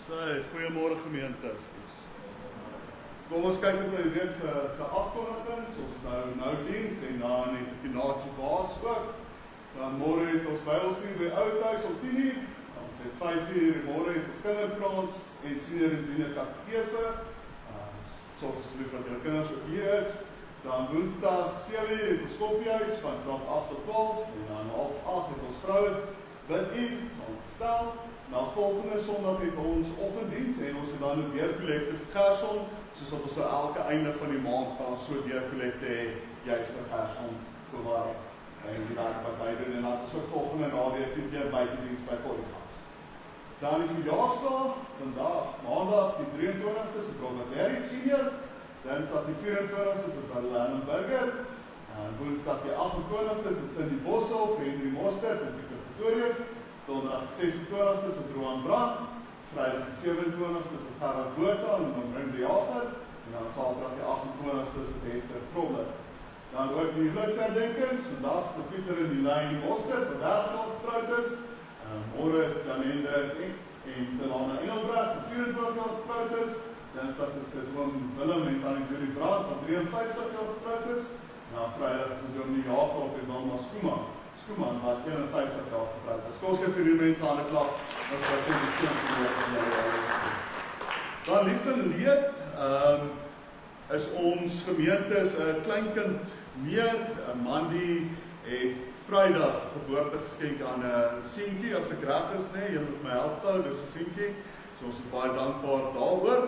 Goeiemôre gemeente. Kom ons kyk net na die week se afkondigings. Ons nou diens en dan net 'n finale baas ook. Dan môre het ons Bybelstudie by Oudhuis om 10:00. Ons het 5:00 môre het ons kinderkrans en senior en junior katekese. Sorg asseblief dat julle kinders ook hier is. Dan Woensdag 7:00 het ons koffiehuis van 8 tot 12 en dan 7:30 het ons vroue bid saamgestel. Nou volgende Sondag het ons oggenddiens en ons het dan 'n deurkollekte vir Gerson, soos wat ons elke einde van die maand gaan so deurkollekte hê, juist vir Gerson bewaar. En die werk wat wij doen en dan ons ook volgende naweek die keer buitendiens by Kooigas. Dan die verjaarsdag, vandag, maandag die 23ste is het Robert Larry Senior, dinsdag die 24ste is het Verlanen Burger, en woensdag die 28ste is het Cindy Boshoff, Henry Mostert en Pieter Pretorius, donderdag die 26ste is het Roan Brand, vrijdag die 27ste is het Gerard Bota en dan Bring de Jager, en dan saterdag die 28ste is het Hester Krobler. Dan ook die huweliksherdenkings, vandag is het Pieter en die Lijn Mostert, wat 30 al getrouwd is, morgen is het Jan Hendrik en Delana Engelbrecht, wat 24 al getrouwd is, dinsdag is dit Oom Willem en Tannie Julie Brand, wat 53 al getrouwd is, en dan vrijdag is het Dominee Jacob en Wilma Schoeman, wat 51 al getrouwd is. Kom ons geef vir die mense aan die klap, dat is wat jy die kind van julle. Dan lief en leed, is ons gemeente is 'n kleinkind meer, Mandy het Vrydag geboortegeskenk aan 'n seentjie, as ek reg is, nee, jy moet my help hou, dis 'n seentjie, so ons is baie dankbaar daaroor.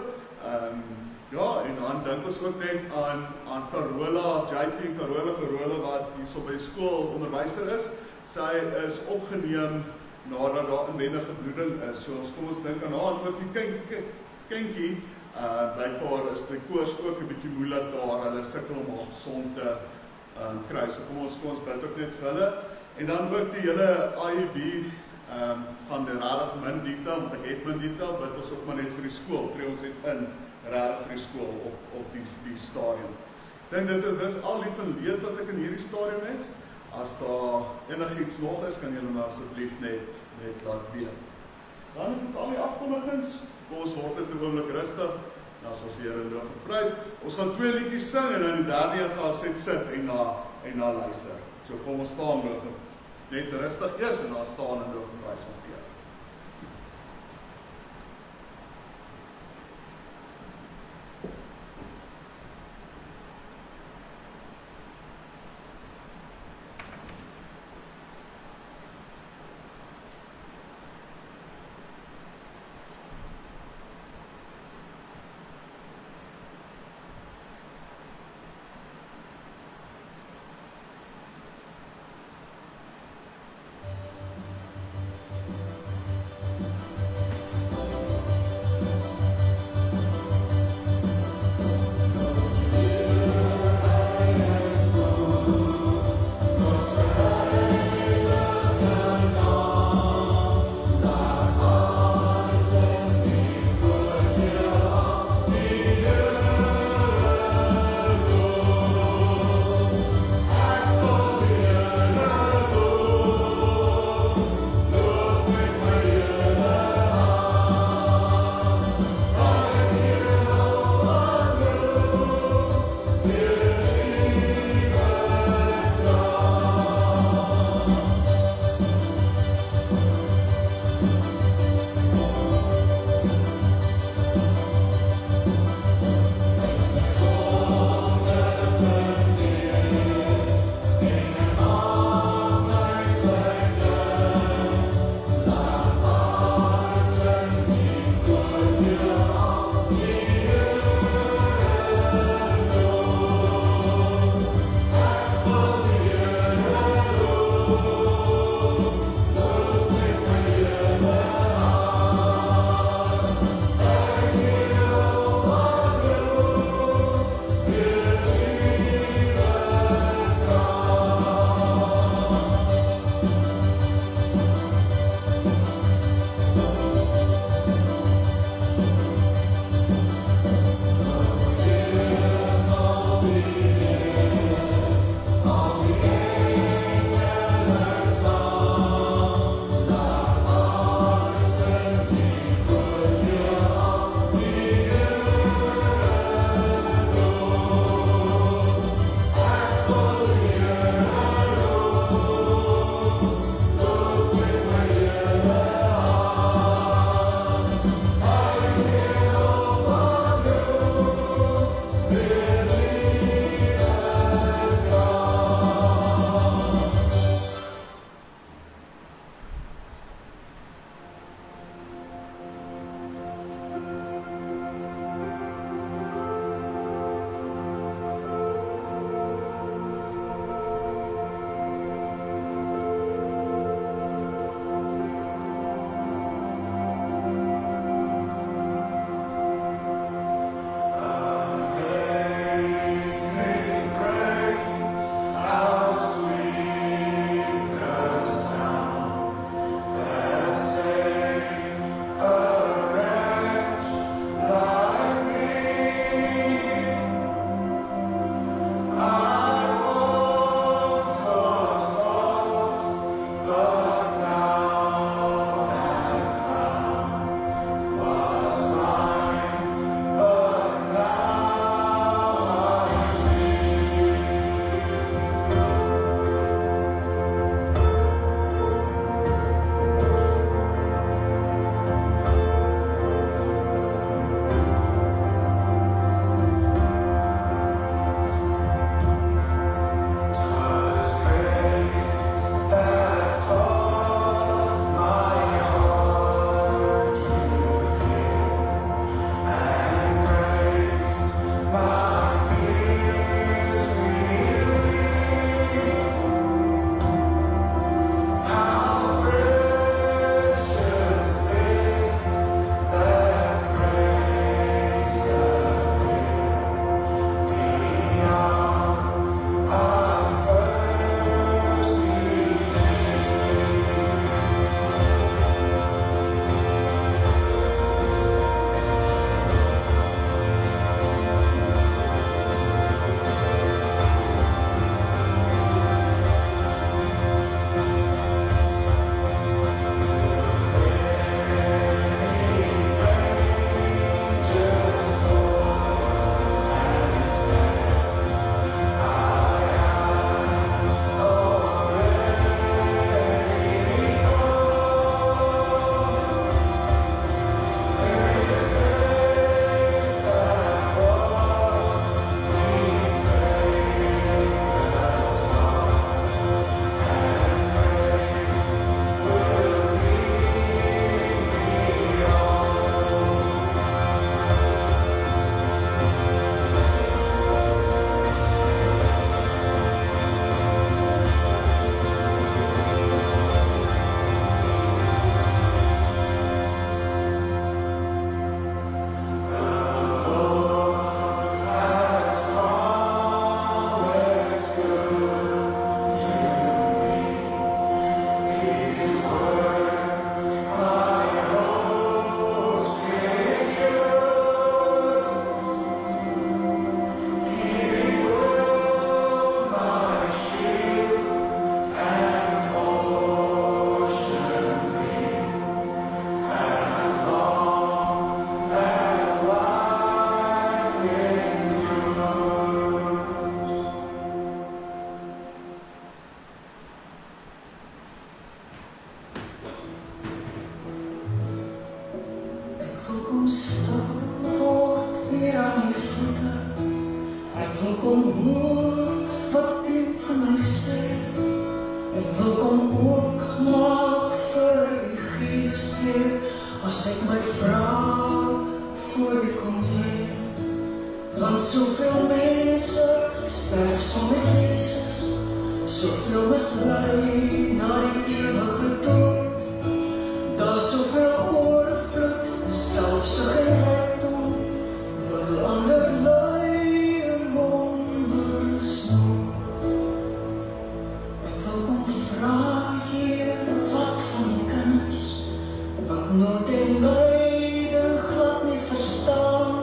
Ja, en dan dink ons ook net aan Carola, JP en Carola wat hierso by skool onderwyser is. Sy is opgeneem nadat daar inwendige bloeding is, so kom ons dink aan haar, en ook die kindjie, blijkbaar is die koors ook 'n bietjie moeilik daar, hulle sukkel om haar gesond te kry, so kom ons bid ook net vir hulle, en dan ook die hele IEB gaan die rarig min detail, want ek het min detail, bid ons ook maar net vir die skool, tree ons het in rarig vir die skool op die stadium. Ek dink dit is al lief en leed wat ek in hierdie stadium het, as daar enigiets nog is, kan julle maar asseblief net laat weet. Dan is dit al die afkondigings. Ons word dit 'n oomblik rustig, en as ons die Here loof en prys. Ons gaan 2 liedjies sing en dan die derde een gaan ons sit en na luister. So kom ons staan loof net rustig eers en dan staan en loof en prys ons die Here. kom stil word hier aan die voete. Ek wil kom hoor wat u vir my sê. Ek wil kom oopmaak vir die Gees weer, as ek my vraag voor u kom hê. Want soveel mense sterf sonder Jesus, soveel mislei na die ewige dood. Daar's soveel oorvloed, selfsug en rykdom, wil ander ly in hongersnood. Ek wil kom vra, Heer, wat van die kinders, wat nood en lyding glad nie verstaan,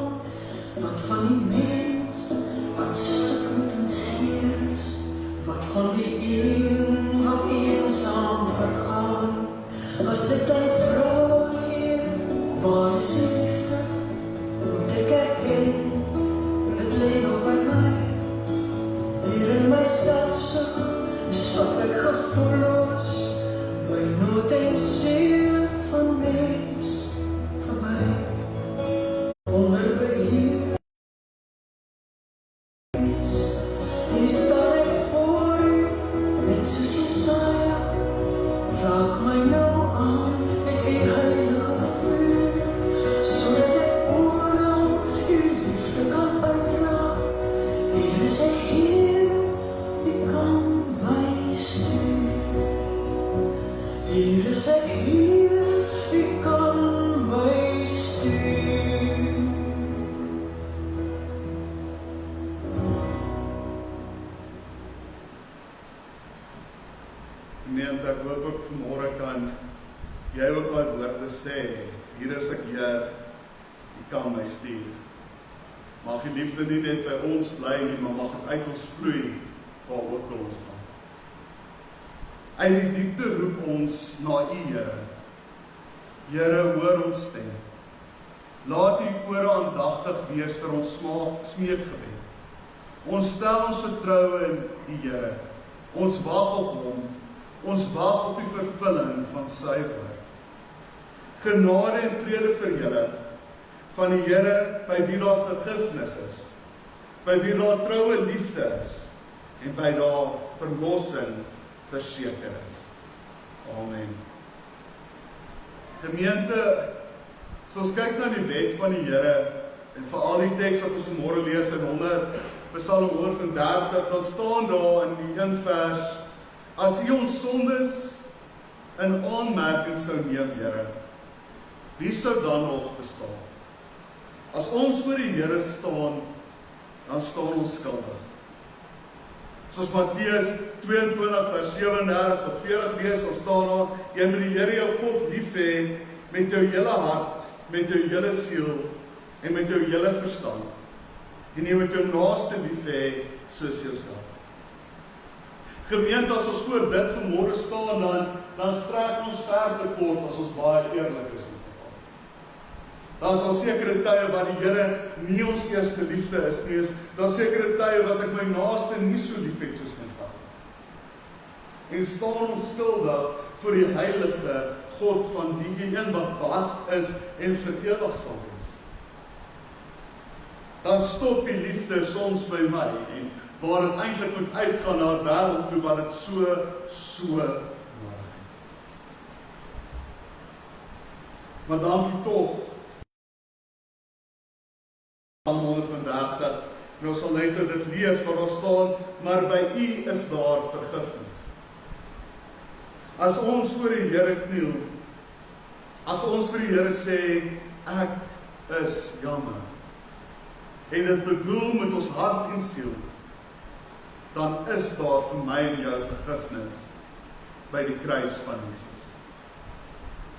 wat van die mens, wat stukkend en seer is, wat van die een, wat eensaam vergaan. As ek dan vra, Heer, waar is die liefde, moet ek erken, dit lê nog by my. Hier in myself stap ek gevoelloos, by nood en seer van mens verby. Onder beheer, hier staan ek voor u, net soos Jesaja, raak my nou aan met u heilige vuur, sodat ek oral u liefde kan uitdra. Hier is ek hier, u kan my stuur. Hier is ek hier, u kan my stuur. Gemeente, ek hoop ook vanmôre kan jy ook daai woorde sê, hier is ek Heer, u kan my stuur. Mag die liefde nie net by ons bly nie, maar mag het uit ons vloei, waar ook ons gaan. Uit die diepte roep ons na u, Here. Here, hoor ons stem. Laat u ore aandagtig wees vir ons smeekgebed. Ons stel ons vertroue in u, Here. Ons wag op hom. Ons wag op die vervulling van sy woord. Genade en vrede vir julle, van die Here, by wie daar vergifnis is, by wie daar troue liefde is, en by daar verlossing verseker is. Amen. Gemeente, as ons kyk na die wet van die Here, en veral die teks wat ons vanmôre lees in Psalm 130, dan staan daar in die 1 vers, as u ons sondes in aanmerking sou neem, Here, wie sou dan nog bestaan? As ons voor die Here staan, dan staan ons skuldig. Soos Matteus 22 vers 37 tot 40 lees, dan staan daar, jy moet die Here jou God lief hê met jou hele hart, met jou hele siel en met jou hele verstand. En jy moet jou naaste lief hê soos jouself. Gemeente, as ons voor dit vanmôre staan, dan strek ons ver te kort as ons baie eerlik is met mekaar. Dan is daar sekere tye wat die Here nie ons eerste liefde is nie, dan sekere tye wat ek my naaste nie so lief het soos myself. En staan ons skuldig voor die heilige God van die een wat was is en vir ewig sal wees. Dan stop die liefde soms by my en waar het eintlik moet uitgaan na 'n wêreld toe wat dit so nodig het. Maar dankie tog. Psalm 130, en ons sal later dit lees waar daar staan, maar by u is daar vergifnis. As ons voor die Here kniel, as ons vir die Here sê, ek is jammer, en dit bedoel met ons hart en siel, dan is daar vir my en jou vergifnis by die kruis van Jesus.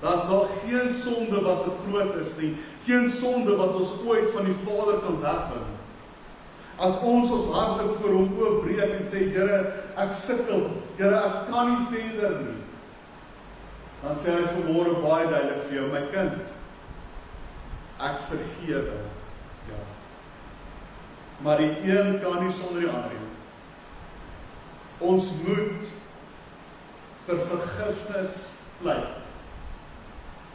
Daar is daar geen sonde wat te groot is nie, geen sonde wat ons ooit van die Vader kan weghou. As ons harte voor hom oopbreek en sê, Here, ek sukkel, Here, ek kan nie verder nie, dan sê hy vanmôre baie duidelik vir jou, my kind, ek vergewe jou. Maar die een kan nie sonder die ander nie. Ons moet vir vergifnis pleit,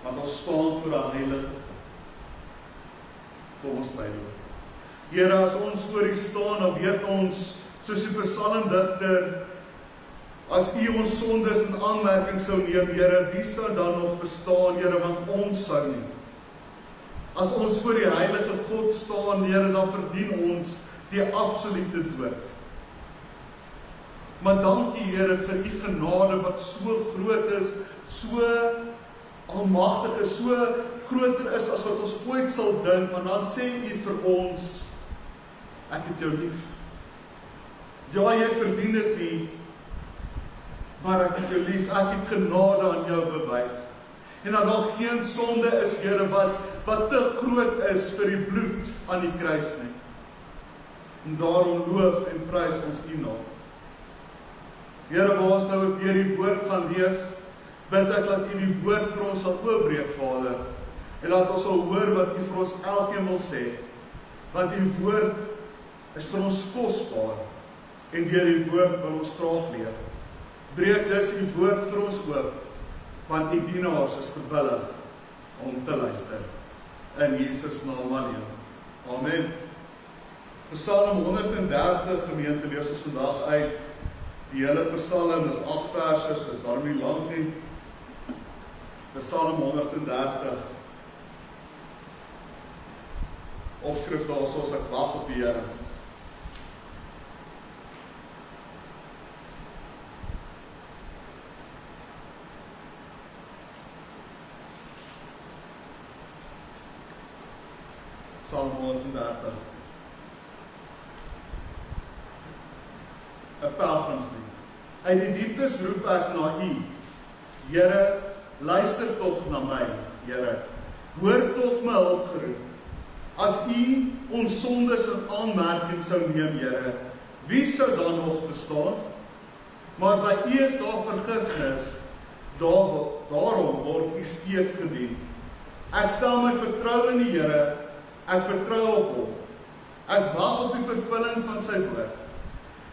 want ons staan voor 'n heilige God. Kom ons lei loop. Here, as ons voor U staan, dan weet ons, soos die psalmdigter, as U ons sondes in aanmerking sou neem, Here, wie sou dan nog bestaan, Here, want ons sou nie. As ons voor die heilige God staan, Here, dan verdien ons die absolute dood. Maar dankie, Here, vir U genade wat so groot is, so almagtig is, so groter is as wat ons ooit sal dink, want dan sê U vir ons, ek het jou lief. Ja, jy verdien dit nie, maar ek het jou lief, ek het genade aan jou bewys. En dat daar geen sonde is, Here, wat te groot is vir die bloed aan die kruis nie. En daarom loof en prys ons U naam. Here, waar ons nou deur die woord gaan lees, bid ek dat U die woord vir ons sal oopbreek, Vader, en dat ons sal hoor wat U vir ons elkeen wil sê, want U woord is vir ons kosbaar, en deur die woord wil ons graag leer. Breek dus U woord vir ons oop, want U dienaars is gewillig om te luister. In Jesus naam alleen. Amen. Psalm 130 gemeente lees ons vandag uit. Die hele Psalm is 8 verse, so is daarom nie lang nie. Psalm 130. Opskrif daar soos ek wag op die Here. Psalm 130. 'n pelgrimslied. Uit die dieptes roep ek na U. Here, luister tog na my, Here. Hoor tog my hulpgeroep. As U ons sondes in aanmerking sou neem, Here, wie sou dan nog bestaan? Maar by U is daar vergifnis, daarom word U steeds gedien. Ek stel my vertrou in die Here, ek vertrou op Hom. Ek wag op die vervulling van sy woord.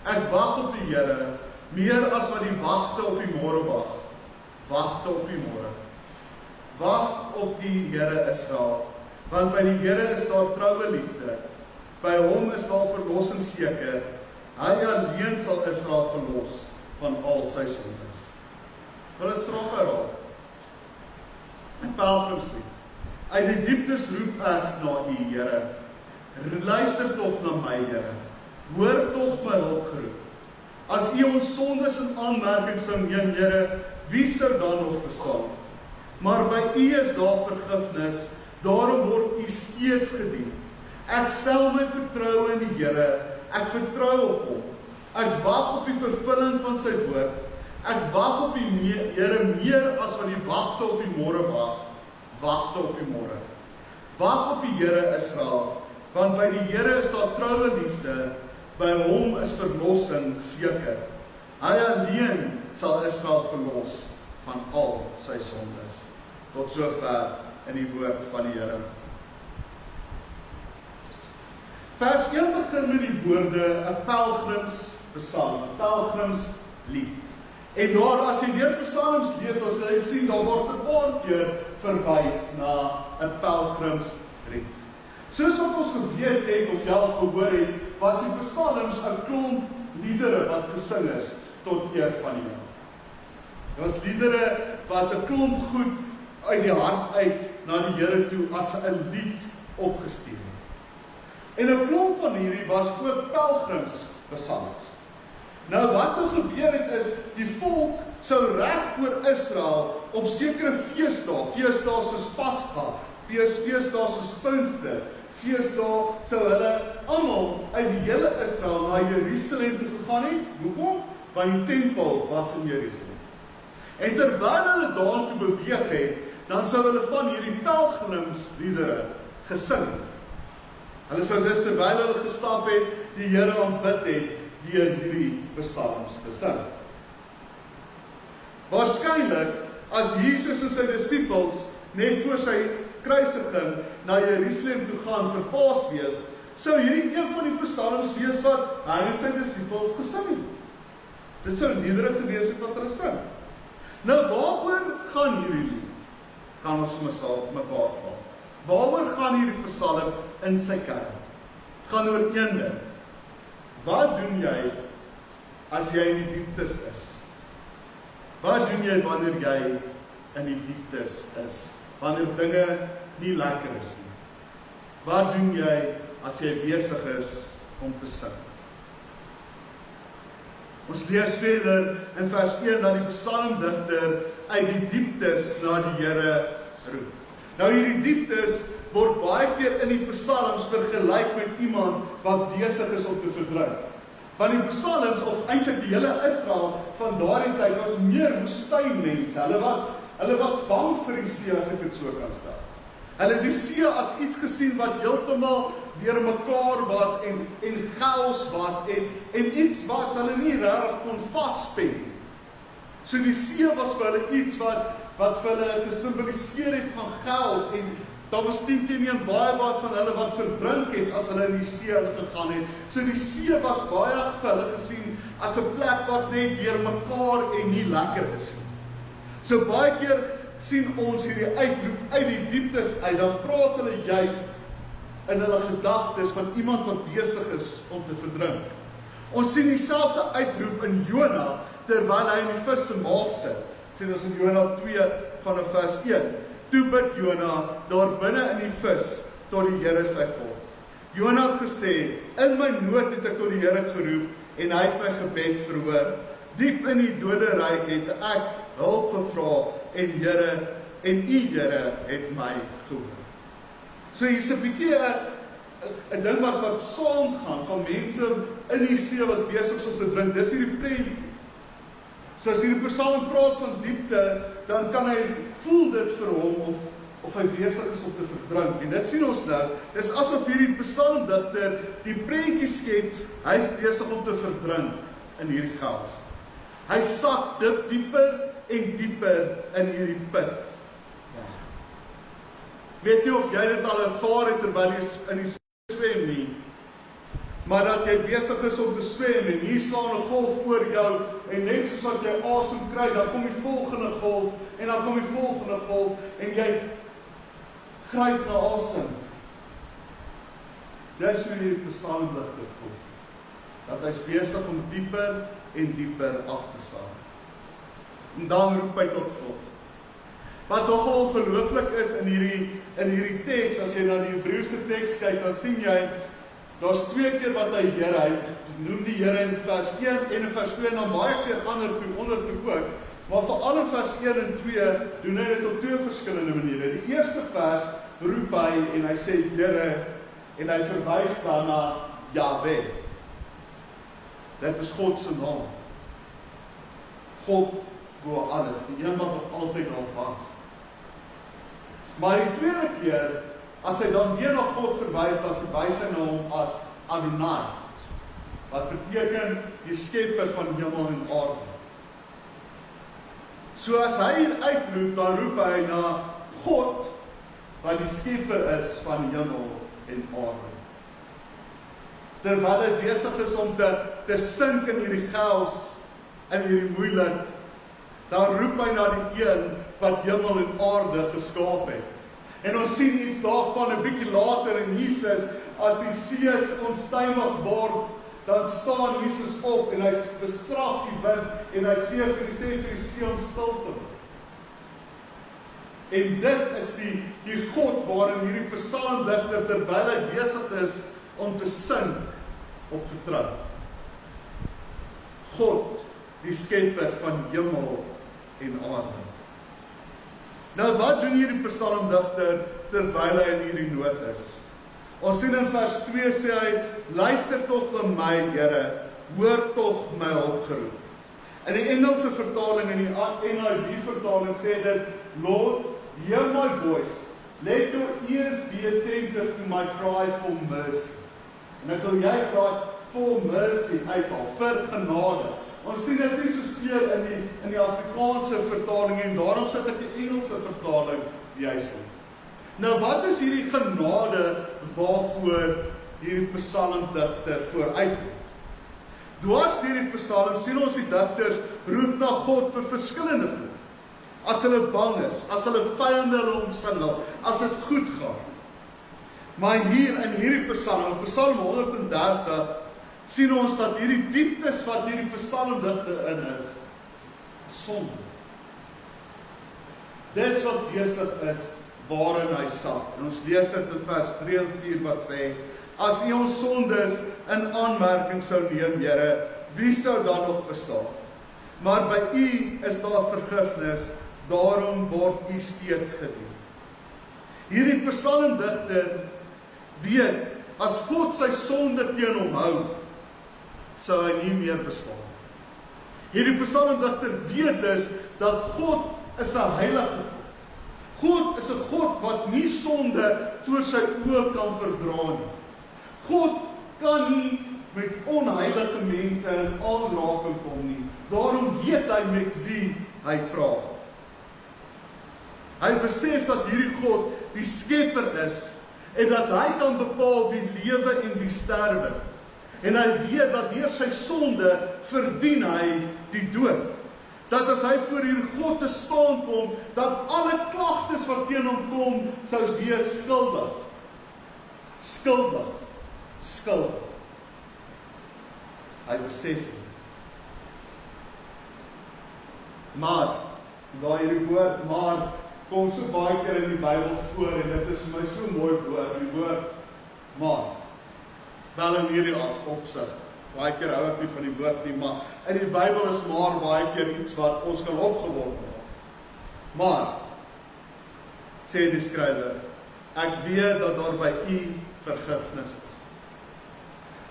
Ek wag op die Here, meer as wat die wagte op die môre wag. Wagte op die môre. Wag op die Here Israel, want by die Here is daar troue liefde. By Hom is daar verlossing seker. Hy alleen sal Israel verlos van al sy sondes. Wil dit graag herhaal. 'n pelgrimslied. Uit die dieptes roep ek na U, Here. Luister tog na my, Here. Hoor tog my hulpgeroep. As U ons sondes in aanmerking sou neem, Here, wie sou dan nog bestaan? Maar by U is daar vergifnis, daarom word U steeds gedien. Ek stel my vertroue in die Here, ek vertrou op Hom. Ek wag op die vervulling van sy woord. Ek wag op die Here meer as wat die wagte op die môre wag. Wagte op die môre. Wag op die Here Israel, want by die Here is daar troue liefde. By Hom is verlossing seker. Hy alleen sal Israel verlos van al sy sondes. Tot sover in die woord van die Here. Vers 1 begin met die woorde 'n pelgrimspsalm, 'n pelgrimslied. En daar, as jy deur psalms lees, sal jy sien, daar word 'n paar keer verwys na 'n pelgrimslied. Soos wat ons geweet het, of jy al gehoor het, was die psalms 'n klomp liedere wat gesing is tot eer van die Here. Dit was liedere wat 'n klomp goed uit die hart uit na die Here toe as 'n lied opgestuur het. En 'n klomp van hierdie was ook pelgrimspsalms. Nou wat sou gebeur het is, die volk sou reg oor Israel op sekere feesdae soos Pasga, feesdae soos Pinkster, feesdae sou hulle almal uit die hele Israel na Jerusalem toe gegaan het. Hoekom? Want die tempel was in Jerusalem. En terwyl hulle daartoe beweeg het, dan sou hulle van hierdie pelgrimsliedere gesing. Hulle sou dus terwyl hulle gestap het, die Here aanbid het, deur hierdie psalms te sing. Waarskynlik, as Jesus en sy disippels net voor sy kruisiging na Jerusalem toe gaan vir Paasfees, sou hierdie een van die psalms wees wat hy en sy disippels gesing het. Dit sou liedere gewees het wat hulle sing. Nou waaroor gaan hierdie lied? Kan ons myself mekaar vra. Waaroor gaan hierdie Psalm in sy kern? Het gaan oor een ding. Wat doen jy as jy in die dieptes is? Wat doen jy wanneer jy in die dieptes is? Wanneer dinge nie lekker is nie? Wat doen jy as jy besig is om te sing? Ons lees verder in vers 1 dat die psalmdigter uit die dieptes na die Here roep. Nou hierdie dieptes word baie keer in die psalms vergelyk met iemand wat besig is om te verdrink. Want die psalms, of eintlik die hele Israel van daardie tyd, was meer woestynmense. Hulle was bang vir die see, as ek dit so kan stel. Hulle het die see as iets gesien wat heeltemal deurmekaar was en chaos was en iets wat hulle nie regtig kon vaspen. So die see was vir hulle iets wat vir hulle gesimboliseer het van chaos en daar was teen baie van hulle wat verdrink het as hulle in die see gegaan het. So die see was baie vir hulle gesien as 'n plek wat net deurmekaar en nie lekker is nie. So baie keer sien ons hierdie uitroep uit die dieptes uit, dan praat hulle juis in hulle gedagtes van iemand wat besig is om te verdrink. Ons sien dieselfde uitroep in Jona terwyl hy in die vis se maag sit. Sien ons in Jona 2 vanaf vers 1. Toe bid Jona daar binne in die vis tot die Here sy God. Jona het gesê, in my nood het ek tot die Here geroep en hy het my gebed verhoor. Diep in die doderyk het ek hulp gevra en u Here het my gehoor. So hier's 'n bietjie 'n ding wat saamgaan van mense in die see wat besig is om te drink. Dis hierdie prentjie. So as hierdie Psalm praat van diepte, dan kan hy voel dit vir hom of hy besig is om te verdrink. En dit sien ons nou, dis asof hierdie psalmdigter die prentjie skets, hy's besig om te verdrink in hierdie chaos. Hy sak dieper en dieper in hierdie put. Weet jy of jy dit al ervaar het terwyl jy in die swem nie, maar dat jy besig is om te swem en hier slaan 'n golf oor jou en net soos wat jy asem kry, dan kom die volgende golf en dan kom die volgende golf en jy gryp na asem. Dis hoe die psalmdigter voel. Dat hy's besig om dieper en dieper af te staan. En dan roep hy tot God. Wat nogal ongelooflik is in hierdie teks, as jy na die Hebreëse teks kyk, dan sien jy, daar's 2 keer wat hy Here, hy noem die Here in vers 1 en in vers 2 en dan baie keer onder toe ook, maar veral in vers 1 en 2 doen hy dit op 2 verskillende maniere. Die eerste vers roep hy en hy sê Here en hy verwys dan na Jahwe. Dit is God se naam. God bo alles, die een wat nog altyd al was. Maar die tweede keer, as hy dan weer na God verwys, dan verwys hy na hom as Adonai, wat beteken die skepper van hemel en aarde. So as hy hier uitroep, dan roep hy na God, wat die skepper is van hemel en aarde. Terwyl hy besig is om te sink in hierdie chaos, in hierdie moeilik, dan roep hy na die een wat hemel en aarde geskaap het. En ons sien iets daarvan 'n bietjie later in Jesus, as die see onstuimig word, dan staan Jesus op en hy bestraf die wind en hy sê vir die see om stil te word. En dit is die God waarin hierdie psalmdigter terwyl hy besig is om te sing op vertrou. God, die skepper van hemel en aarde. Nou wat doen hierdie psalmdigter terwyl hy in hierdie nood is? Ons sien in vers 2 sê hy, luister tog na my, Here, hoor tog my hulpgeroep. In die Engelse vertaling, in die NIV vertaling sê dit, Lord, hear my voice, let your ears be attentive to my cry for mercy. En ek wil juist daai for mercy uithaal, vir genade. Ons sien dit nie so seer in die Afrikaanse vertaling en daarom sit ek die Engelse vertaling juist in. Nou wat is hierdie genade waarvoor hierdie psalmdigter vooruitkom? Dwars deur die psalm sien ons die digters roep na God vir verskillende goed. As hulle bang is, as hulle vyande hulle omsingel, as dit goed gaan. Maar hier in hierdie Psalm, Psalm 130, sien ons dat hierdie dieptes wat hierdie psalmdigter in is sonde. Dis wat besig is waarin hy sak. En ons lees dit in vers 3 en 4 wat sê, as U ons sondes in aanmerking sou neem, Here, wie sou dan nog bestaan? Maar by U is daar vergifnis, daarom word U steeds gedien. Hierdie psalmdigter weet, as God sy sonde teen hom hou, sou hy nie meer bestaan. Hierdie psalmdigter weet dus dat God is 'n heilige God. God is 'n God wat nie sonde voor sy oë kan verdra nie. God kan nie met onheilige mense in aanraking kom nie. Daarom weet hy met wie hy praat. Hy besef dat hierdie God die skepper is en dat hy kan bepaal wie lewe en wie sterwe. En hy weet dat deur sy sonde verdien hy die dood. Dat as hy voor hierdie God te staan kom, dat alle klagtes wat teen hom kom, sou wees skuldig. Skuldig. Skuldig. Hy besef nie. Maar, daar hierdie woord, maar, kom so baie keer in die Bybel voor, en dit is vir my so mooi woord, die woord, maar. Wel in hierdie opsig. Baie keer hou ek nie van die woord nie, maar in die Bybel is maar baie keer iets wat ons kan opgeword word. Maar, sê die skrywer, ek weet dat daar by U vergifnis is.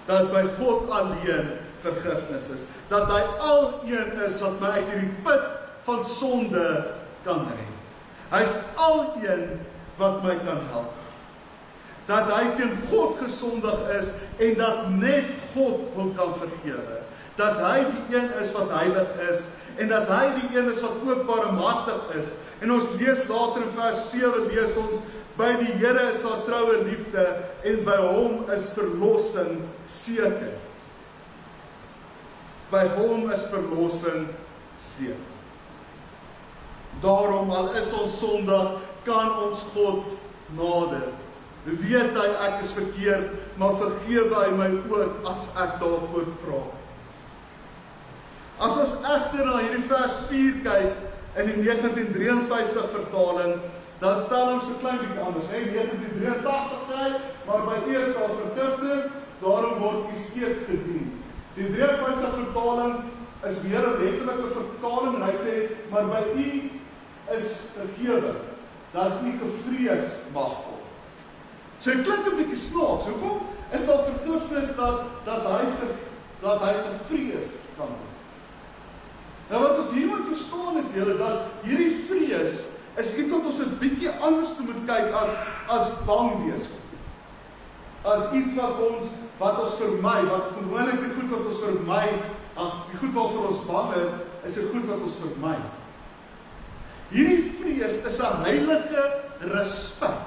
Dat by God alleen vergifnis is. Dat hy al-een is wat my uit hierdie put van sonde kan red. Hy is al-een wat my kan help. Dat hy teen God gesondig is en dat net God hom kan vergewe. Dat hy die een is wat heilig is en dat hy die een is wat ook barmhartig is. En ons lees later in vers 7 lees ons, by die Here is daar troue liefde en by hom is verlossing seker. By hom is verlossing seker. Daarom al is ons sondig, kan ons God nader. Weet hy ek is verkeerd, maar vergewe hy my ook as ek daarvoor vra. As ons egter na hierdie vers 4 kyk in die 1953 vertaling, dan stel ons so klein bietjie anders. 1983 sê hy, maar by U is daar vergifnis, daarom word U steeds gedien. Die 53 vertaling is weer 'n letterlike vertaling en hy sê, maar by U is vergewe, dat U gevrees mag word. So dit klink 'n bietjie snaaks. Hoekom is daar vergifnis dat hy gevrees kan word? Nou wat ons hier moet verstaan is julle dat hierdie vrees is iets wat ons 'n bietjie anders moet kyk as bang wees. As iets wat ons vermy, wat gewoonlik die goed wat ons vermy, die goed waarvoor ons bang is 'n goed wat ons vermy. Hierdie vrees is 'n heilige respek.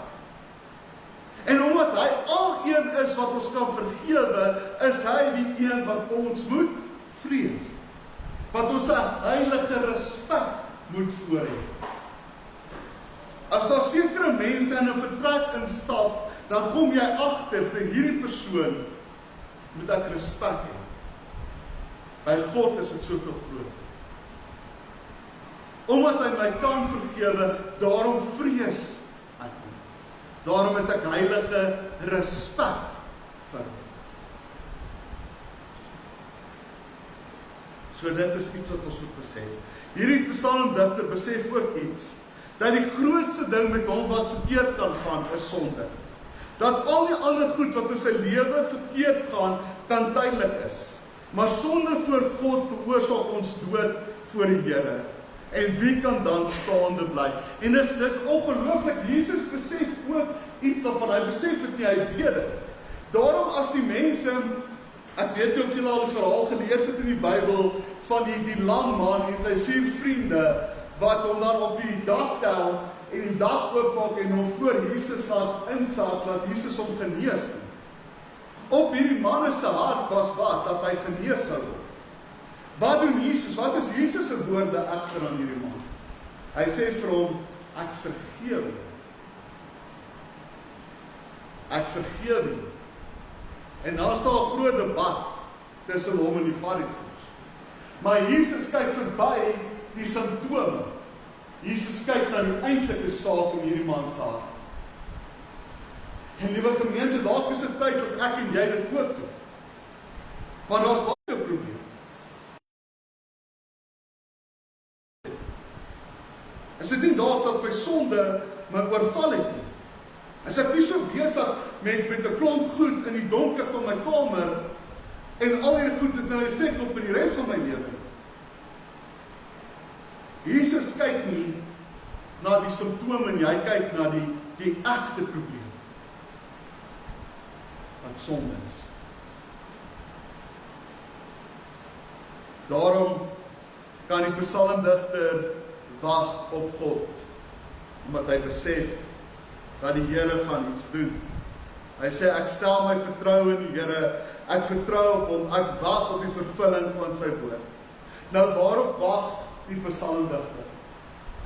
En omdat hy al-een is wat ons kan vergewe, is hy die een wat ons moet vrees. Wat ons 'n heilige respek moet voor hê. As daar sekere mense in 'n vertrek instap, dan kom jy agter vir hierdie persoon moet ek respek hê. By God is dit soveel groter. Omdat hy my kan vergewe, daarom vrees ek hom. Daarom het ek heilige respek vir hom. So dit is iets wat ons moet besef. Hierdie psalmdigter besef ook iets, dat die grootste ding met hom wat verkeerd kan gaan, is sonde. Dat al die ander goed wat in sy lewe verkeerd gaan, kan tydelik is. Maar sonde voor God veroorsaak ons dood voor die Here. En wie kan dan staande bly? En dis ongelooflik, Jesus besef ook iets waarvan hy besef het nie, hy weet dit. Daarom as die mense, ek weet nie of julle al die verhaal gelees het in die Bybel, van die lang man en sy 4 vriende, wat hom dan op die dak tel, en die dak oopmaak en hom voor Jesus laat insak, laat Jesus hom genees nie. Op hierdie manne se hart was wat? Dat hy genees sou word. Wat doen Jesus? Wat is Jesus se woorde egter aan hierdie man? Hy sê vir hom, ek vergewe. ek vergewe jou. En dan is daar 'n groot debat tussen hom en die Fariseërs. Maar Jesus kyk verby die simptome. Jesus kyk na die eintlike saak in hierdie man se hart. En liewe gemeente, dalk is dit tyd dat ek en jy dit ook doen. Maar daar's baie 'n probleem. Is dit nie dalk dat my sonde my oorval het nie? Is ek nie so besig met 'n klomp goed in die donker van my kamer en al hierdie goed het nou effek op die res van my lewe? Jesus kyk nie na die simptome nie, hy kyk na die egte probleem. Wat sonde is. Daarom kan die psalmdigter wag op God, omdat hy besef dat die Here gaan iets doen. Hy sê, ek stel my vertroue in die Here, ek vertrou op hom, ek wag op die vervulling van sy woord. Nou waarop wag die psalmdigter?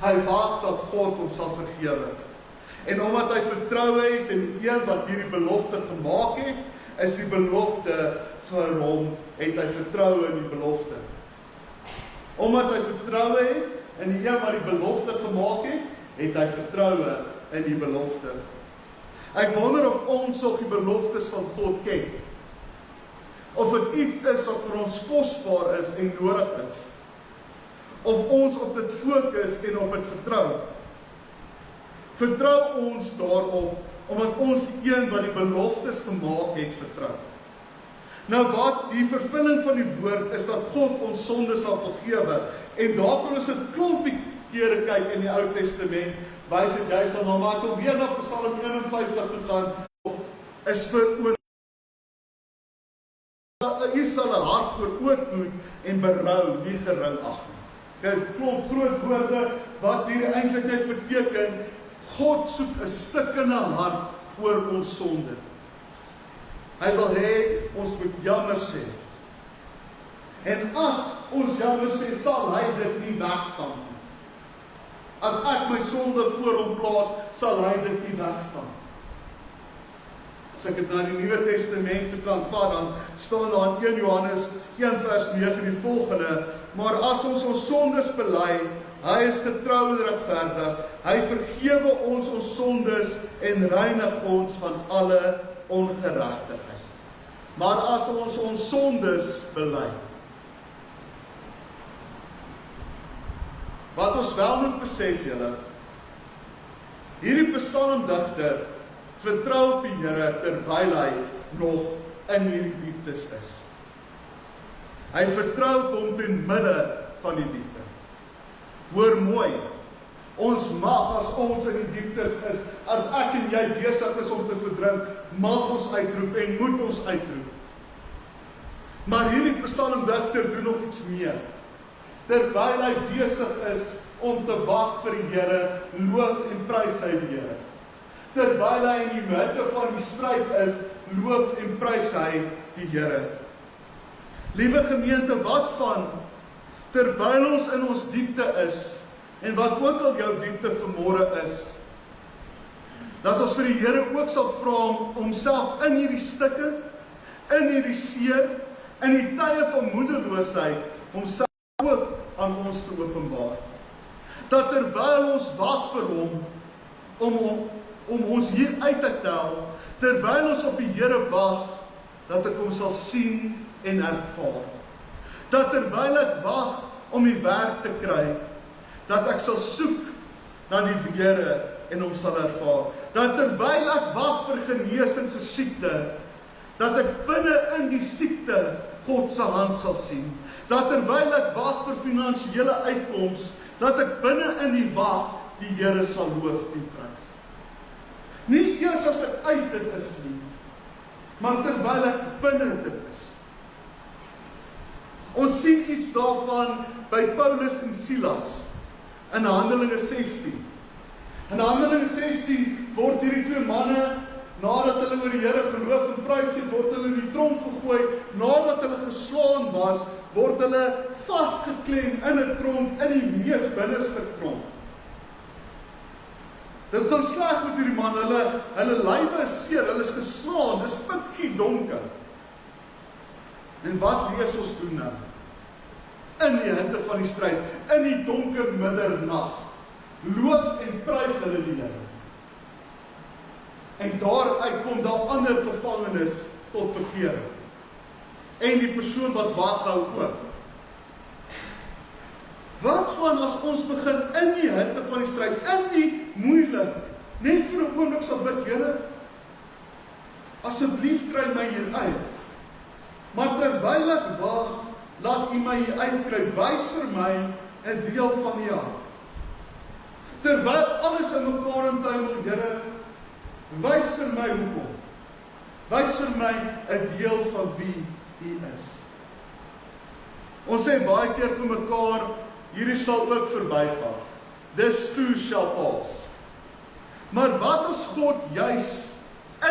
Hy wag dat God hom sal vergewe. En omdat hy vertroue het in die een wat hierdie belofte gemaak het, is die belofte vir hom, het hy vertroue in die belofte. Omdat hy vertroue het in die een wat die belofte gemaak het, het hy vertroue in die belofte. Ek wonder of ons ook die beloftes van God ken. Of dit iets is wat vir ons kosbaar is en nodig is. Of ons op dit fokus en op dit vertrou. Vertrou ons daarop, omdat ons die een wat die beloftes gemaak het, vertrou. Nou wat die vervulling van die woord is dat God ons sonde sal vergewe. En daar kan ons 'n klompie kere kyk in die Ou Testament, wys dit juist dan, maar ek wil weer na Psalm 51 toe gaan, is vir u sal 'n hart vir ootmoed en berou nie gering ag nie. Kyk, klomp groot woorde wat hier eintlik net beteken, God soek 'n stikkende hart oor ons sonde. Hy wil hê ons moet jammer sê. En as ons jammer sê, sal hy dit nie wegstaan nie. As ek my sonde voor hom plaas, sal hy dit nie wegstaan. As ek dit na die Nuwe Testament toe kan vat, dan staan daar in 1 Johannes 1 vers 9 die volgende, maar as ons sondes bely, hy is getrou en regverdig, hy vergewe ons sondes en reinig ons van alle ongeregtigheid. Maar as ons sondes bely, wat ons wel moet besef, julle, hierdie psalmdigter vertrou op die Here terwyl hy nog in hierdie dieptes is. Hy vertrou op hom ten midde van die diepte. Hoor mooi, ons mag as ons in die dieptes is, as ek en jy besig is om te verdrink, mag ons uitroep en moet ons uitroep. Maar hierdie psalmdigter doen nog iets meer. Terwyl hy besig is om te wag vir die Here, loof en prys hy die Here. Terwyl hy in die midde van die stryd is, loof en prys hy die Here. Liewe gemeente, wat van, terwyl ons in ons diepte is, en wat ook al jou diepte vanmôre is, dat ons vir die Here ook sal vra om homself in hierdie stikke, in hierdie seer, in die tye van moedeloosheid, homself ook aan ons te openbaar. Dat terwyl ons wag vir hom, om ons hier uit te tel, terwyl ons op die Here wag, dat ek hom sal sien en ervaar. Dat terwyl ek wag om die werk te kry, dat ek sal soek na die Here en hom sal ervaar. Dat terwyl ek wag vir genesing vir siekte, dat ek binne in die siekte God se hand sal sien. Dat terwyl ek wag vir finansiële uitkoms, dat ek binne in die wag die Here sal loof en prys. Nie eers as ek uit dit is nie, maar terwyl ek binne dit is. Ons sien iets daarvan by Paulus en Silas in Handelinge 16. In Handelinge 16 word hierdie twee manne, nadat hulle oor die Here geloof en prys het, word hulle in die tronk gegooi. Nadat hulle geslaan was, word hulle vasgeklem in 'n tronk, in die mees binneste tronk. Dit gaan sleg met hierdie man, hulle lywe is seer, hulle is geslaan, dis pikkie donker. En wat lees ons doen nou? In die hitte van die stryd, in die donker middernag, loof en prys hulle die Here. En daaruit kom daar ander gevangenes tot bekering. En die persoon wat wag hou ook. Wat van as ons begin in die hitte van die stryd, in die moeilik, net vir 'n oomblik sal bid, Here, asseblief kry my hier uit. Maar terwyl ek wag, laat U my hier uitkry, wys vir my 'n deel van U hart. Terwyl alles in mekaar intuimel, Here, wys vir my hoekom. Wys vir my 'n deel van wie U is. Ons sê baie keer vir mekaar, hierdie sal ook verbygaan. This too shall pass. Maar wat as God juis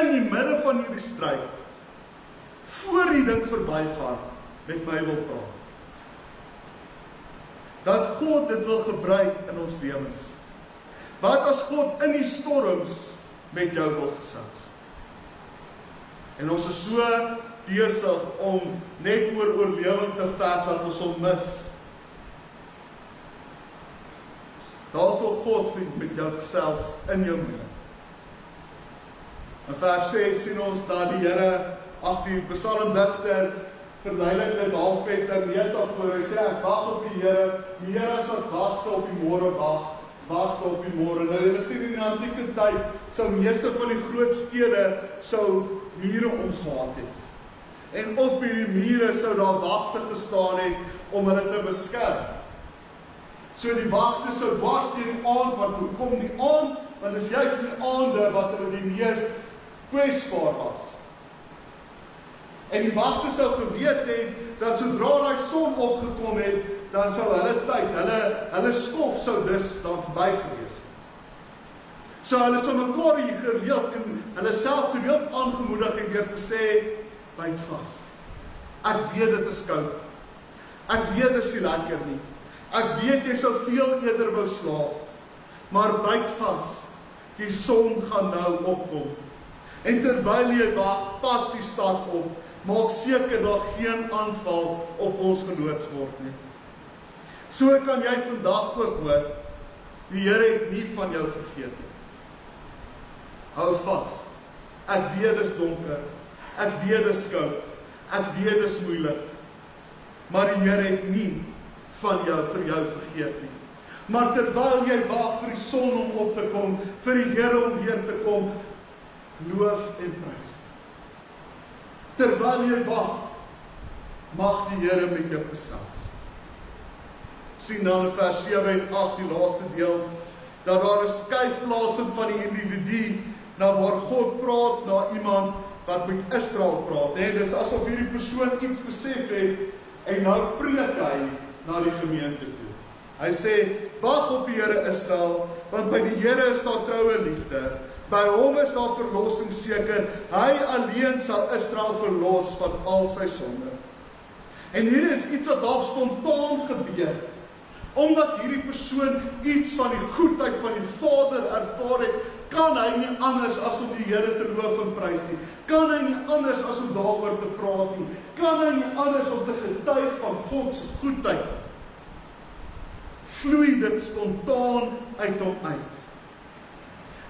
in die midde van hierdie stryd, voor die ding verbygaan, met my wil praat? Dat God dit wil gebruik in ons lewens. Wat as God in die storms met jou wil gesels? En ons is so besig om net oor oorlewing te veg dat ons hom mis. Daar wil God met jou gesels in jou moeilik. In vers 6 sien ons dat die Here, die psalmdigter verduidelik dit half met 'n metafoor. Hy sê ek wag op die Here is wat wagte op die môre wagte op die môre. Nou julle sien in die antieke tyd sou meeste van die groot stede sou mure omgehad het. En op hierdie mure sou daar wagte gestaan het om hulle te beskerm. So die wagte sou dwars deur die aand, want hoekom die aand? Want dis juist die aande wat hulle die mees kwesbaar was. En die wagte sou geweet het dat sodra daai son opgekom het, dan sou hulle tyd, hulle skof sou dus dan verby gewees het. So hulle sou mekaar hier gereeld en hulle self gereeld aangemoedig het deur te sê, byt vas. Ek weet dit is koud. Ek weet dit is nie lekker nie. Ek weet jy sou veel eerder wou slaap. Maar byt vas. Die son gaan nou opkom. En terwyl jy wag, pas die stad op. Maak seker dat geen aanval op ons geloods word nie. So kan jy vandag ook hoor, die Here het nie van jou vergeet nie. Hou vas. Ek weet dis donker. Ek weet dis koud. Ek weet dis moeilik. Maar die Here het nie van jou vir jou vergeet nie. Maar terwyl jy wag vir die son om op te kom, vir die Here om weer te kom, loof en prys. Terwyl jy wag, mag die Here met jou gesels. Sien dan in vers 7 en 8, die laaste deel, dat daar 'n skuifplasing van die individu na waar God praat na iemand wat met Israel praat. En dis asof hierdie persoon iets besef het en nou preek hy na die gemeente toe. Hy sê, wag op die Here Israel, want by die Here is daar troue liefde. By hom is daar verlossing seker. Hy alleen sal Israel verlos van al sy sonde. En hier is iets wat daar spontaan gebeur. Omdat hierdie persoon iets van die goedheid van die Vader ervaar het, kan hy nie anders as om die Here te loof en prys nie. Kan hy nie anders as om daaroor te praat nie. Kan hy nie anders om te getuig van God se goedheid. Vloei dit spontaan uit hom uit.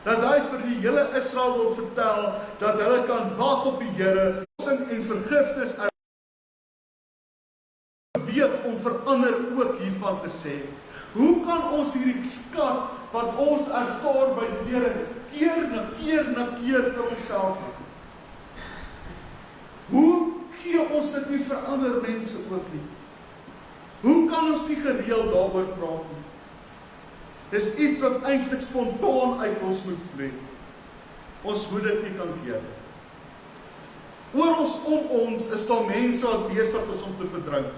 Dat hy vir die hele Israel wil vertel, dat hulle kan wag op die Here, verlossing en vergifnis beweeg om verander ook hiervan te sê. Hoe kan ons hierdie skat wat ons ervaar by die Here keer na keer vir onsself hê? Hoe gee ons dit nie vir ander mense ook nie? Hoe kan ons nie gereeld daaroor praat nie? Dis iets wat eintlik spontaan uit ons moet vloei. Ons moet dit nie kan keer. Oor ons om ons is daar mense wat besig is om te verdrink.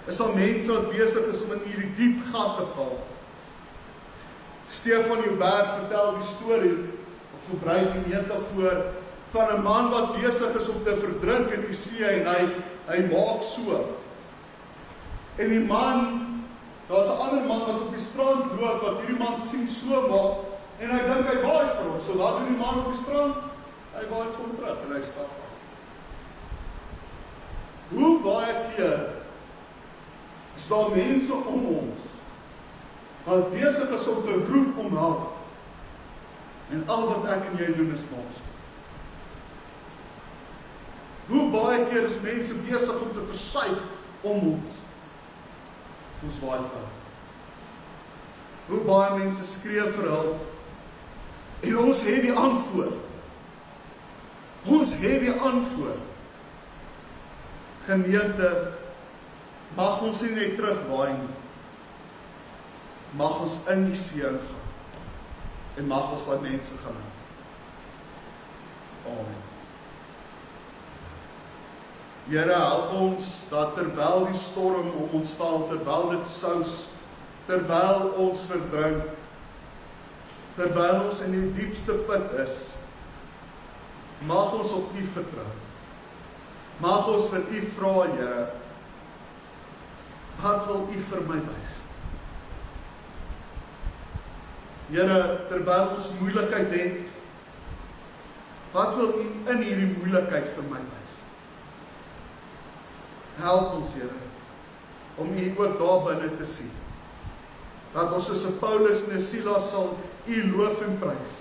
Is daar mense wat besig is om in hierdie diep gat te val. Stefan Joubert vertel die storie, of gebruik die metafoor, van 'n man wat besig is om te verdrink in die see en hy maak so. En die man Daar's 'n ander man wat op die strand loop, wat hierdie man sien so maak, en hy dink hy waai vir hom. So wat doen die man op die strand? Hy waai vir hom terug en hy stap af. Hoe baie keer is daar mense om ons wat besig is om te roep om hulp, en al wat ek en jy doen is mos. Hoe baie keer is mense besig om te versuip om ons waai vir. Hoe baie mense skree vir hulp, en ons het die antwoord. Ons het die antwoord. Gemeente, mag ons nie net terugwaai nie. Mag ons in die seën gaan, en mag ons daai mense gaan help. Amen. Here, help ons dat terwyl die storm om ons val, terwyl dit sous, terwyl ons verdrink, terwyl ons in die diepste put is, mag ons op U vertrou. Mag ons vir U vra, Here, wat wil U vir my wys? Here, terwyl ons moeilikheid het, wat wil U in hierdie moeilikheid vir my wys? Help ons, Here, om U ook daar binne te sien. Dat ons soos 'n Paulus en 'n Silas sal U loof en prys,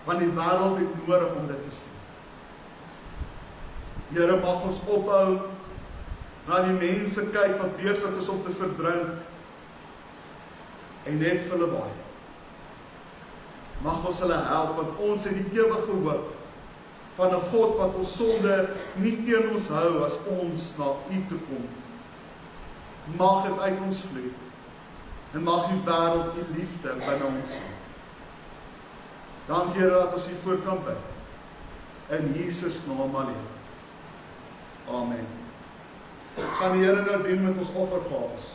want die wêreld het nodig om dit te sien. Here, mag ons ophou na die mense kyk wat besig is om te verdrink, en net vir hulle waai. Mag ons hulle help, want ons het die ewige hoop van 'n God wat ons sonde nie teen ons hou as ons na U toe kom. Mag dit uit ons vloei, en mag die wêreld U liefde binne ons sien. Dankie, Here, dat ons hiervoor kan bid. In Jesus naam alleen. Amen. Ons gaan die Here nou dien met ons offergawes.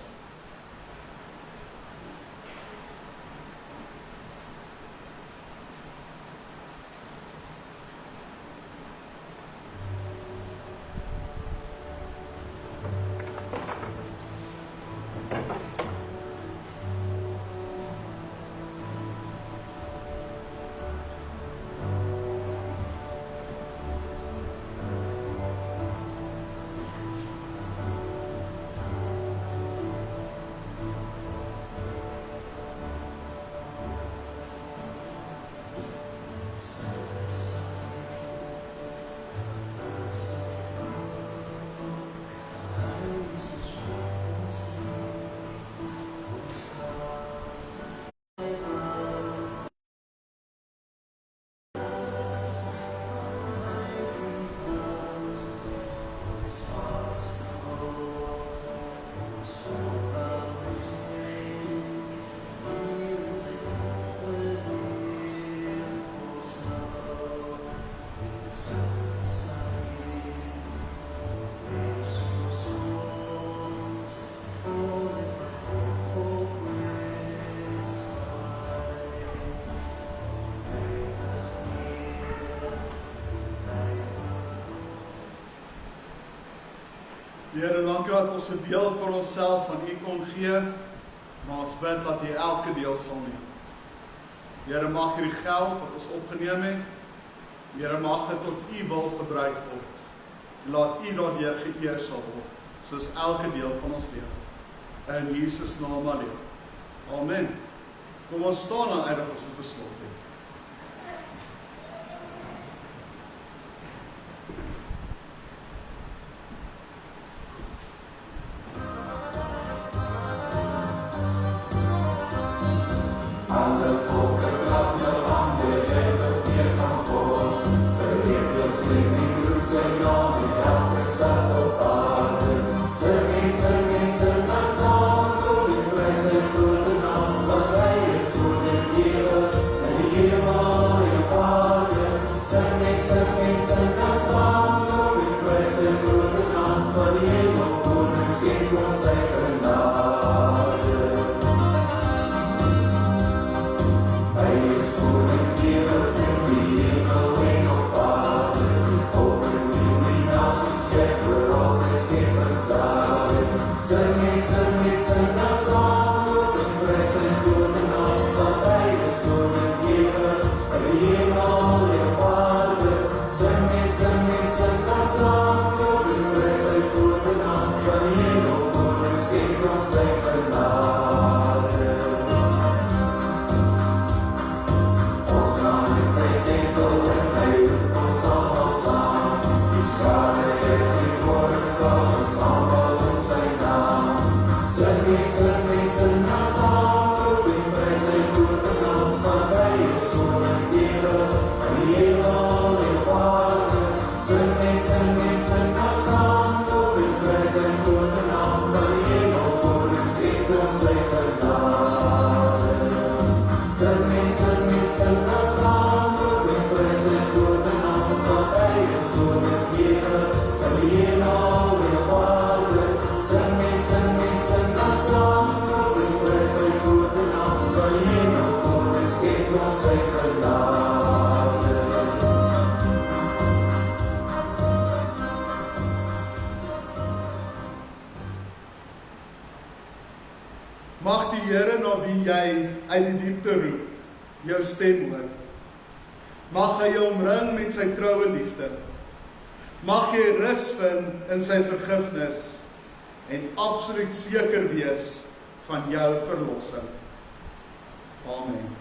Here, dankie dat ons 'n deel van onsself van U kon gee, maar ons bid dat U elke deel sal neem. Here, mag hierdie geld wat ons opgeneem het, Here, mag dit tot U wil gebruik word. En laat U daardeur geëer sal word, soos elke deel van ons lewe. In Jesus naam alleen. Amen. Kom ons staan dan eindig ons met 'n slotgebed. Here uit die diepte roep, jou stem hoor. Mag hy jou omring met sy troue liefde. Mag jy rus vind in sy vergifnis en absoluut seker wees van jou verlossing. Amen.